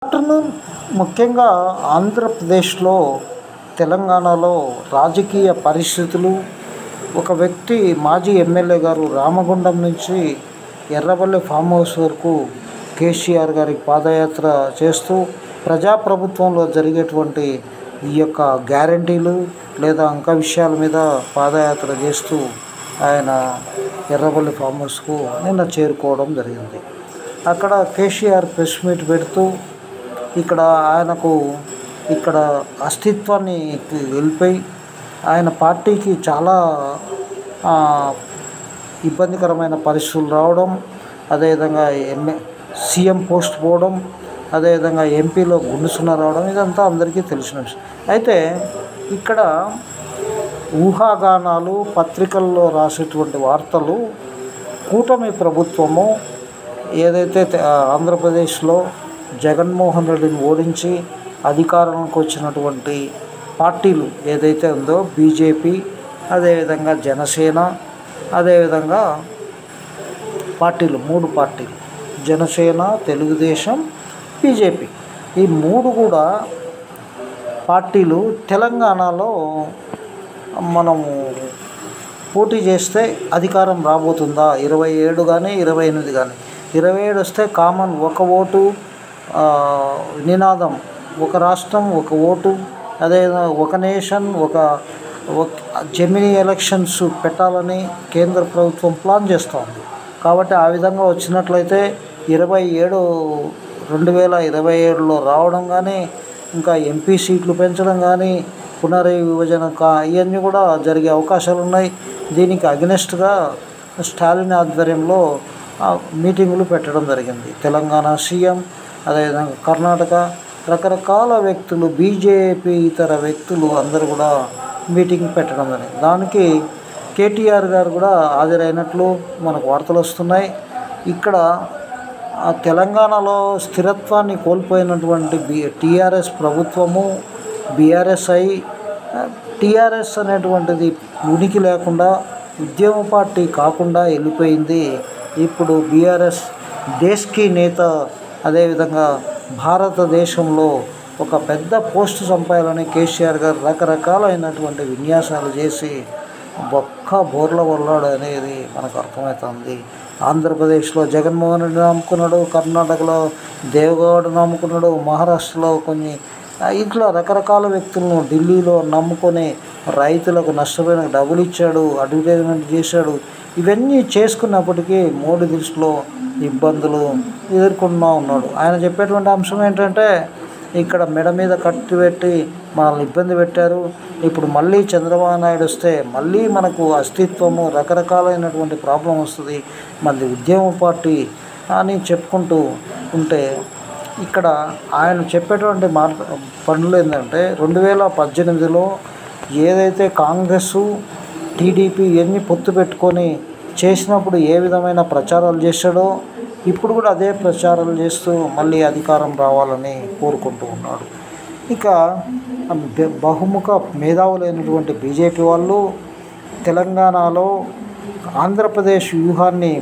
Afternoon ముఖ్యంగా ఆంధ్రప్రదేశ్లో, తెలంగాణలో రాజకీయ పరిస్థితులు, ఒక వ్యక్తి మాజీ ఎమ్మెల్యే గారు రామగుండం నుంచి ఎర్రవల్లి ఫామ్ హౌస్ వరకు కేసీఆర్ గారికి పాదయాత్ర చేస్తూ ప్రజాప్రభుత్వంలో జరిగేటువంటి ఈ యొక్క గ్యారంటీలు లేదా అంక విషయాల మీద పాదయాత్ర చేస్తూ ఆయన ఎర్రవల్లి ఫామ్ హౌస్కు నిన్న చేరుకోవడం జరిగింది. అక్కడ కేసీఆర్ ప్రెస్ మీట్ పెడుతూ ఇక్కడ ఆయనకు ఇక్కడ అస్తిత్వాన్ని వెళ్ళిపోయి ఆయన పార్టీకి చాలా ఇబ్బందికరమైన పరిస్థితులు రావడం, అదేవిధంగా సీఎం పోస్ట్ పోవడం, అదేవిధంగా ఎంపీలో గుండుసున్న రావడం, ఇదంతా అందరికీ తెలిసిన విషయం. అయితే ఇక్కడ ఊహాగానాలు, పత్రికల్లో రాసేటువంటి వార్తలు, కూటమి ప్రభుత్వము ఏదైతే ఆంధ్రప్రదేశ్లో జగన్మోహన్ రెడ్డిని ఓడించి అధికారంలోకి వచ్చినటువంటి పార్టీలు ఏదైతే ఉందో బీజేపీ, అదేవిధంగా జనసేన, అదేవిధంగా పార్టీలు 3 పార్టీలు జనసేన, తెలుగుదేశం, బీజేపీ, ఈ 3 కూడా పార్టీలు తెలంగాణలో మనము పోటీ చేస్తే అధికారం రాబోతుందా, 27 కానీ 28 కానీ, 27 వస్తే కామన్ ఒక ఓటు నినాదం, ఒక రాష్ట్రం ఒక ఓటు, అదేవిధంగా ఒక నేషన్ ఒక జెమినీ ఎలక్షన్స్ పెట్టాలని కేంద్ర ప్రభుత్వం ప్లాన్ చేస్తోంది. కాబట్టి ఆ విధంగా వచ్చినట్లయితే 2027లో రావడం కానీ, ఇంకా ఎంపీ సీట్లు పెంచడం కానీ, పునర్విభజన ఇవన్నీ కూడా జరిగే అవకాశాలు ఉన్నాయి. దీనికి అగెనెస్ట్గా స్టాలిన్ ఆధ్వర్యంలో మీటింగులు పెట్టడం జరిగింది. తెలంగాణ సీఎం, అదేవిధంగా కర్ణాటక రకరకాల వ్యక్తులు, బీజేపీ ఇతర వ్యక్తులు అందరూ కూడా మీటింగ్ పెట్టడం జరిగింది. దానికి కేటీఆర్ గారు కూడా హాజరైనట్లు మనకు వార్తలు వస్తున్నాయి. ఇక్కడ తెలంగాణలో స్థిరత్వాన్ని కోల్పోయినటువంటి టీఆర్ఎస్ ప్రభుత్వము, బీఆర్ఎస్ టీఆర్ఎస్ అనేటువంటిది ఉనికి లేకుండా ఉద్యమ పార్టీ కాకుండా వెళ్ళిపోయింది. ఇప్పుడు బీఆర్ఎస్ దేశ్కి నేత, అదేవిధంగా భారతదేశంలో ఒక పెద్ద పోస్టు సంపాయాలని కేసీఆర్ గారు రకరకాలైనటువంటి విన్యాసాలు చేసి బోర్ల వల్లాడు అనేది మనకు అర్థమవుతుంది. ఆంధ్రప్రదేశ్లో జగన్మోహన్ రెడ్డి నమ్ముకున్నాడు, కర్ణాటకలో దేవగౌడ నమ్ముకున్నాడు, మహారాష్ట్రలో కొన్ని ఇట్లా రకరకాల వ్యక్తులను ఢిల్లీలో నమ్ముకొని రైతులకు నష్టపోయిన డబ్బులు ఇచ్చాడు, అడ్వర్టైజ్మెంట్ చేశాడు. ఇవన్నీ చేసుకున్నప్పటికీ మోడీ దృష్టిలో ఇబ్బందులు ఎదుర్కొంటూ ఉన్నాడు. ఆయన చెప్పేటువంటి అంశం ఏంటంటే, ఇక్కడ మెడ మీద కట్టి పెట్టి మనల్ని ఇబ్బంది పెట్టారు, ఇప్పుడు మళ్ళీ చంద్రబాబు నాయుడు వస్తే మళ్ళీ మనకు అస్తిత్వము రకరకాలైనటువంటి ప్రాబ్లం వస్తుంది, మళ్ళీ ఉద్యమ పార్టీ అని చెప్పుకుంటూ ఉంటే, ఇక్కడ ఆయన చెప్పేటువంటి పనులు ఏంటంటే 2018లో ఏదైతే కాంగ్రెస్, టీడీపీ ఇవన్నీ పొత్తు పెట్టుకొని చేసినప్పుడు ఏ విధమైన ప్రచారాలు చేశాడో ఇప్పుడు కూడా అదే ప్రచారాలు చేస్తూ మళ్ళీ అధికారం రావాలని కోరుకుంటూ ఉన్నాడు. ఇక బహుముఖ మేధావులైనటువంటి బీజేపీ వాళ్ళు తెలంగాణలో ఆంధ్రప్రదేశ్ వ్యూహాన్ని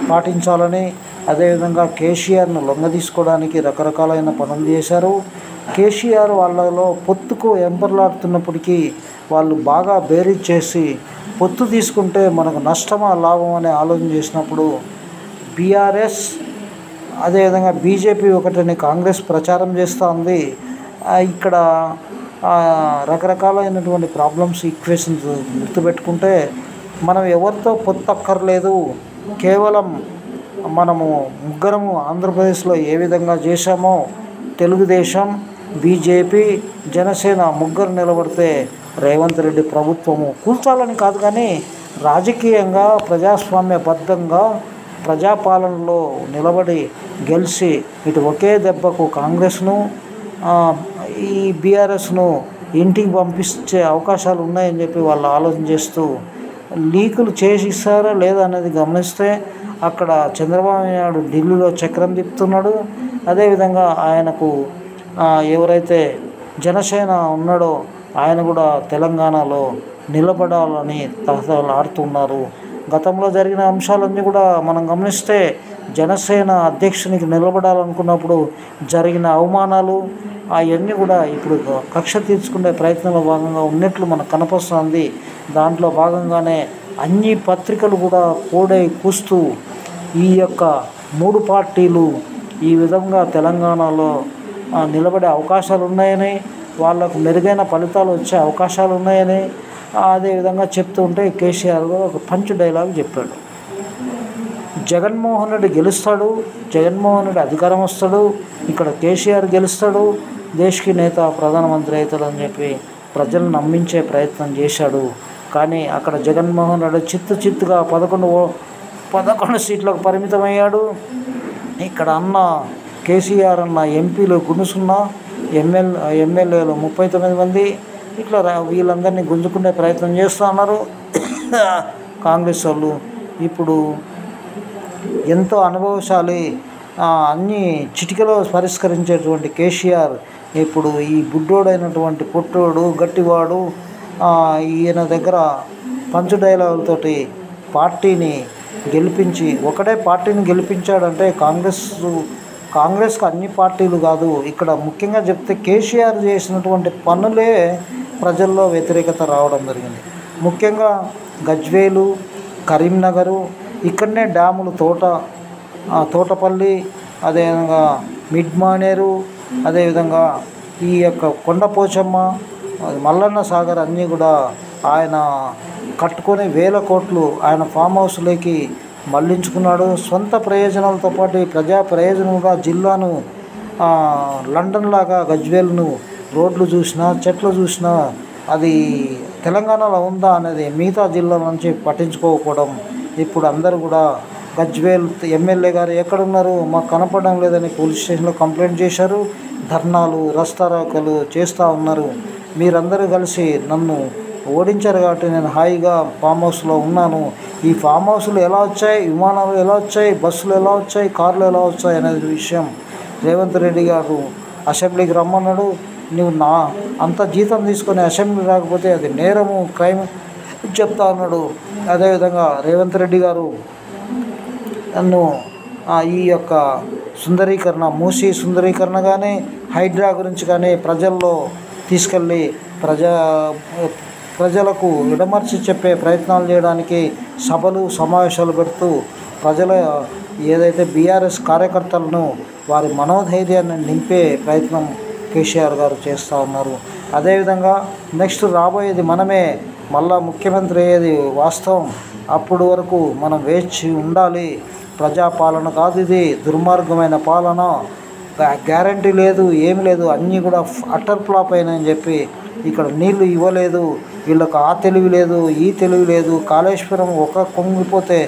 పాటించాలని, అదేవిధంగా కేసీఆర్ను లొంగదీసుకోవడానికి రకరకాలైన పనులు చేశారు. కేసీఆర్ వాళ్ళలో పొత్తుకు ఎంపర్లాడుతున్నప్పటికీ వాళ్ళు బాగా బేరీజ్ చేసి పొత్తు తీసుకుంటే మనకు నష్టమా లాభం అనే ఆలోచన చేసినప్పుడు బీఆర్ఎస్, అదేవిధంగా బీజేపీ ఒకటిని కాంగ్రెస్ ప్రచారం చేస్తూ ఉంది. ఇక్కడ రకరకాలైనటువంటి ప్రాబ్లమ్స్, ఈక్వేషన్స్ గుర్తుపెట్టుకుంటే మనం ఎవరితో పొత్తు అక్కర్లేదు, కేవలం మనము ముగ్గురము ఆంధ్రప్రదేశ్లో ఏ విధంగా చేశామో తెలుగుదేశం, బీజేపీ, జనసేన ముగ్గురు నిలబడితే రేవంత్ రెడ్డి ప్రభుత్వము కూల్చాలని కాదు, కానీ రాజకీయంగా ప్రజాస్వామ్యబద్ధంగా ప్రజాపాలనలో నిలబడి గెలిచి ఇటు ఒకే దెబ్బకు కాంగ్రెస్ను, ఈ బీఆర్ఎస్ను ఇంటికి పంపించే అవకాశాలు ఉన్నాయని చెప్పి వాళ్ళు ఆలోచన చేస్తూ లీకులు చేసి ఇస్తారా లేదా అనేది గమనిస్తే అక్కడ చంద్రబాబు నాయుడు ఢిల్లీలో చక్రం తిప్పుతున్నాడు. అదేవిధంగా ఆయనకు ఎవరైతే జనసేన ఉన్నాడో ఆయన కూడా తెలంగాణలో నిలబడాలని తహతహలాడుతున్నారు. గతంలో జరిగిన అంశాలన్నీ కూడా మనం గమనిస్తే జనసేన అధ్యక్షునికి నిలబడాలనుకున్నప్పుడు జరిగిన అవమానాలు అవన్నీ కూడా ఇప్పుడు కక్ష తీర్చుకునే ప్రయత్నంలో భాగంగా ఉన్నట్లు మనకు కనపస్తుంది. దాంట్లో భాగంగానే అన్ని పత్రికలు కూడా కోడై కూస్తూ ఈ యొక్క 3 పార్టీలు ఈ విధంగా తెలంగాణలో నిలబడే అవకాశాలు ఉన్నాయని, వాళ్ళకు మెరుగైన ఫలితాలు వచ్చే అవకాశాలు ఉన్నాయని అదేవిధంగా చెప్తూ ఉంటే కేసీఆర్ కూడా ఒక పంచ్ డైలాగ్ చెప్పాడు. జగన్మోహన్ రెడ్డి గెలుస్తాడు, జగన్మోహన్ రెడ్డి అధికారం వస్తాడు, ఇక్కడ కేసీఆర్ గెలుస్తాడు, దేశ్కి నేత ప్రధానమంత్రి అవుతాడని చెప్పి ప్రజలను నమ్మించే ప్రయత్నం చేశాడు. కానీ అక్కడ జగన్మోహన్ రెడ్డి చిత్తుగా 11 సీట్లకు పరిమితమయ్యాడు. ఇక్కడ అన్న కేసీఆర్ అన్న ఎంపీలు గుణసున్నా, ఎమ్మెల్యేలు 39 మంది ఇట్లా వీళ్ళందరినీ గుంజుకునే ప్రయత్నం చేస్తూ ఉన్నారు కాంగ్రెస్ వాళ్ళు. ఇప్పుడు ఎంతో అనుభవశాలి, అన్నీ చిటికలో పరిష్కరించేటువంటి కేసీఆర్ ఇప్పుడు ఈ బుడ్డోడైనటువంటి పొట్టోడు గట్టివాడు ఈయన దగ్గర పంచు డైలాగులతోటి పార్టీని గెలిపించి, ఒకటే పార్టీని గెలిపించాడంటే కాంగ్రెస్కు అన్ని పార్టీలు కాదు, ఇక్కడ ముఖ్యంగా చెప్తే కేసీఆర్ చేసినటువంటి పనులే ప్రజల్లో వ్యతిరేకత రావడం జరిగింది. ముఖ్యంగా గజ్వేలు, కరీంనగరు, ఇక్కడనే డ్యాములు తోటపల్లి, అదేవిధంగా మిడ్మానేరు, అదేవిధంగా ఈ యొక్క కొండపోచమ్మ, మల్లన్న సాగర్ అన్నీ కూడా ఆయన కట్టుకొని 1000 కోట్లు ఆయన ఫామ్ హౌస్లోకి మళ్లించుకున్నాడు. సొంత ప్రయోజనాలతో పాటు ప్రజా ప్రయోజనంగా జిల్లాను లండన్ లాగా గజ్వేల్ను రోడ్లు చూసినా చెట్లు చూసినా అది తెలంగాణలో ఉందా అనేది మిగతా జిల్లాల నుంచి పట్టించుకోకపోవడం. ఇప్పుడు అందరూ కూడా గజ్వేల్ ఎమ్మెల్యే గారు ఎక్కడున్నారు, మాకు కనపడడం లేదని పోలీస్ స్టేషన్లో కంప్లైంట్ చేశారు. ధర్నాలు, రస్తారోకలు చేస్తూ ఉన్నారు. మీరందరూ కలిసి నన్ను ఓడించారు కాబట్టి నేను హాయిగా ఫామ్ హౌస్లో ఉన్నాను. ఈ ఫామ్ హౌస్లు ఎలా వచ్చాయి, విమానాలు ఎలా వచ్చాయి, బస్సులు ఎలా వచ్చాయి, కార్లు ఎలా వచ్చాయి అనేది విషయం రేవంత్ రెడ్డి గారు అసెంబ్లీకి రమ్మన్నాడు. నువ్వు అంత జీతం తీసుకొని అసెంబ్లీ రాకపోతే అది నేరము, క్రైమ్ చెప్తా ఉన్నాడు. అదేవిధంగా రేవంత్ రెడ్డి గారు నన్ను ఈ యొక్క మూసీ సుందరీకరణ కానీ హైడ్రా గురించి కానీ ప్రజల్లో తీసుకెళ్ళి ప్రజలకు విడమర్చి చెప్పే ప్రయత్నాలు చేయడానికి సభలు సమావేశాలు పెడుతూ ప్రజల ఏదైతే బీఆర్ఎస్ కార్యకర్తలను వారి మనోధైర్యాన్ని నింపే ప్రయత్నం కేసీఆర్ గారు చేస్తూ ఉన్నారు. అదేవిధంగా నెక్స్ట్ రాబోయేది మనమే మళ్ళా ముఖ్యమంత్రి అయ్యేది వాస్తవం. అప్పుడు వరకు మనం వేచి ఉండాలి. ప్రజాపాలన కాదు ఇది, దుర్మార్గమైన పాలన, గ్యారంటీ లేదు, ఏమి లేదు, అన్నీ కూడా అటర్ ఫ్లాప్ అయినాయని చెప్పి ఇక్కడ నీళ్లు ఇవ్వలేదు, వీళ్ళకు ఆ తెలివి లేదు, ఈ తెలివి లేదు, కాళేశ్వరం కొంగిపోతే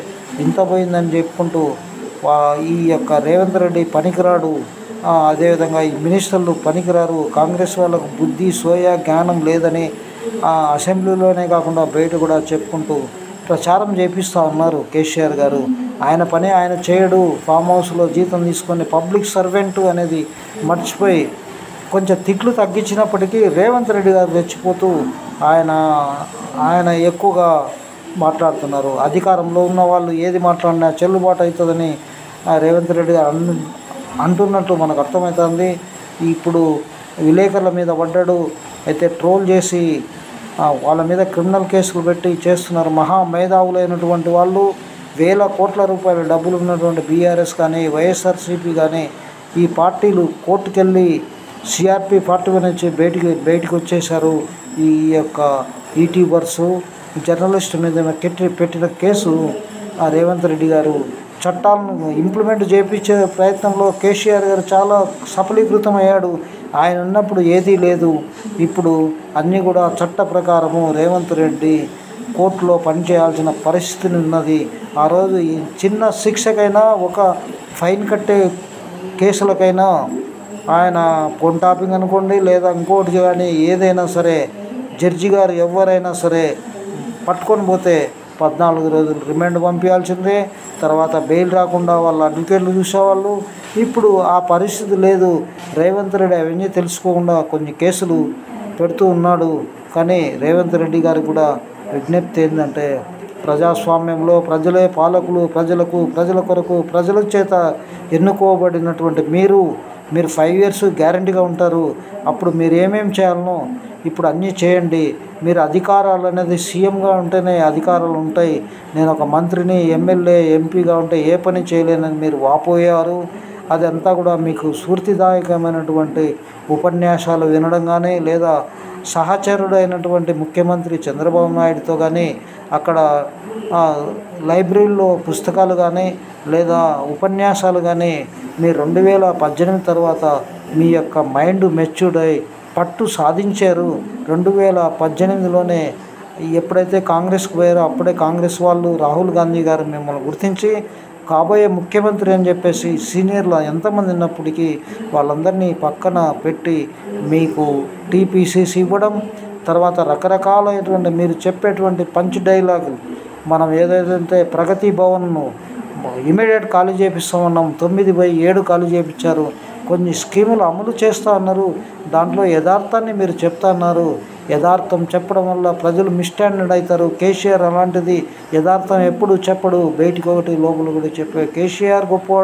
ఇంత పోయిందని చెప్పుకుంటూ ఈ యొక్క రేవంత్ రెడ్డి పనికిరాడు, అదేవిధంగా ఈ మినిస్టర్లు పనికిరారు, కాంగ్రెస్ వాళ్ళకు బుద్ధి సోయా జ్ఞానం లేదని అసెంబ్లీలోనే కాకుండా బయట కూడా చెప్పుకుంటూ ప్రచారం చేపిస్తూ ఉన్నారు కేసీఆర్ గారు. ఆయన పని ఆయన చేయడు, ఫామ్ హౌస్లో జీతం తీసుకొని పబ్లిక్ సర్వెంట్ అనేది మర్చిపోయి కొంచెం తిట్లు తగ్గించినప్పటికీ రేవంత్ రెడ్డి గారు రెచ్చిపోతూ ఆయన ఎక్కువగా మాట్లాడుతున్నారు. అధికారంలో ఉన్న వాళ్ళు ఏది మాట్లాడినా చెల్లుబాటు అవుతుందని రేవంత్ రెడ్డి గారు అంటున్నట్టు మనకు అర్థమవుతుంది. ఇప్పుడు విలేకరుల మీద పడ్డాడు, అయితే ట్రోల్ చేసి వాళ్ళ మీద క్రిమినల్ కేసులు పెట్టి చేస్తున్నారు. మహా మేధావులైనటువంటి వాళ్ళు, 1000 కోట్ల రూపాయల డబ్బులు ఉన్నటువంటి బీఆర్ఎస్ కానీ వైఎస్ఆర్సీపీ కానీ ఈ పార్టీలు కోర్టుకెళ్ళి సిఆర్పి పార్టీ నుంచి బయటికి వచ్చేశారు. ఈ యొక్క యూట్యూబర్సు జర్నలిస్టు మీద పెట్టిన కేసు రేవంత్ రెడ్డి గారు చట్టాలను ఇంప్లిమెంట్ చేయించే ప్రయత్నంలో కేసీఆర్ గారు చాలా సఫలీకృతం అయ్యాడు. ఆయన ఉన్నప్పుడు ఏదీ లేదు, ఇప్పుడు అన్నీ కూడా చట్ట ప్రకారము రేవంత్ రెడ్డి కోర్టులో పనిచేయాల్సిన పరిస్థితి ఉన్నది. ఆ రోజు ఈ చిన్న శిక్షకైనా, ఒక ఫైన్ కట్టే కేసులకైనా ఆయన ఫోన్ టాపింగ్ అనుకోండి లేదా ఇంకోటి కానీ ఏదైనా సరే జడ్జి గారు ఎవరైనా సరే పట్టుకొని పోతే 14 రోజులు రిమాండ్ పంపించాల్సిందే. తర్వాత బెయిల్ రాకుండా వాళ్ళ అడ్వకేట్లు చూసేవాళ్ళు. ఇప్పుడు ఆ పరిస్థితి లేదు. రేవంత్ రెడ్డి అవన్నీ తెలుసుకోకుండా కొన్ని కేసులు పెడుతూ ఉన్నాడు. కానీ రేవంత్ రెడ్డి గారికి కూడా విజ్ఞప్తి ఏంటంటే ప్రజాస్వామ్యంలో ప్రజలే పాలకులు, ప్రజలకు, ప్రజల కొరకు, ప్రజల చేత ఎన్నుకోబడినటువంటి మీరు 5 ఇయర్స్ గ్యారంటీగా ఉంటారు. అప్పుడు మీరు ఏమేమి చేయాలనో ఇప్పుడు అన్నీ చేయండి. మీరు అధికారాలు అనేది సీఎంగా ఉంటేనే అధికారాలు ఉంటాయి, నేను ఒక మంత్రిని, ఎమ్మెల్యే, ఎంపీగా ఉంటే ఏ పని చేయలేనని మీరు వాపోయారు. అదంతా కూడా మీకు స్ఫూర్తిదాయకమైనటువంటి ఉపన్యాసాలు వినడం కానీ, లేదా సహచరుడైనటువంటి ముఖ్యమంత్రి చంద్రబాబు నాయుడుతో కానీ అక్కడ లైబ్రరీలో పుస్తకాలు కానీ లేదా ఉపన్యాసాలు కానీ మీరు 2018 తర్వాత మీ యొక్క మైండ్ మెచ్యూర్డ్ అయి పట్టు సాధించారు. 2018లోనే ఎప్పుడైతే కాంగ్రెస్కి పోయారో అప్పుడే కాంగ్రెస్ వాళ్ళు, రాహుల్ గాంధీ గారు మిమ్మల్ని గుర్తించి కాబోయే ముఖ్యమంత్రి అని చెప్పేసి సీనియర్లు ఎంతమంది ఉన్నప్పటికీ వాళ్ళందరినీ పక్కన పెట్టి మీకు టీపీసీసీ ఇవ్వడం, తర్వాత రకరకాలైనటువంటి మీరు చెప్పేటువంటి పంచ్ డైలాగులు, మనం ఏదైతే ప్రగతి భవన్ను ఇమీడియట్ ఖాళీ చేపిస్తామన్నాం, 9/7 ఖాళీ చేయించారు. కొన్ని స్కీములు అమలు చేస్తూ ఉన్నారు, దాంట్లో యథార్థాన్ని మీరు చెప్తా ఉన్నారు. యథార్థం చెప్పడం వల్ల ప్రజలు మిస్స్టాండర్డ్ అవుతారు. కేసీఆర్ అలాంటిది యథార్థం ఎప్పుడు చెప్పడు, బయటికి ఒకటి లోపల కూడా చెప్పే కేసీఆర్ గొప్ప.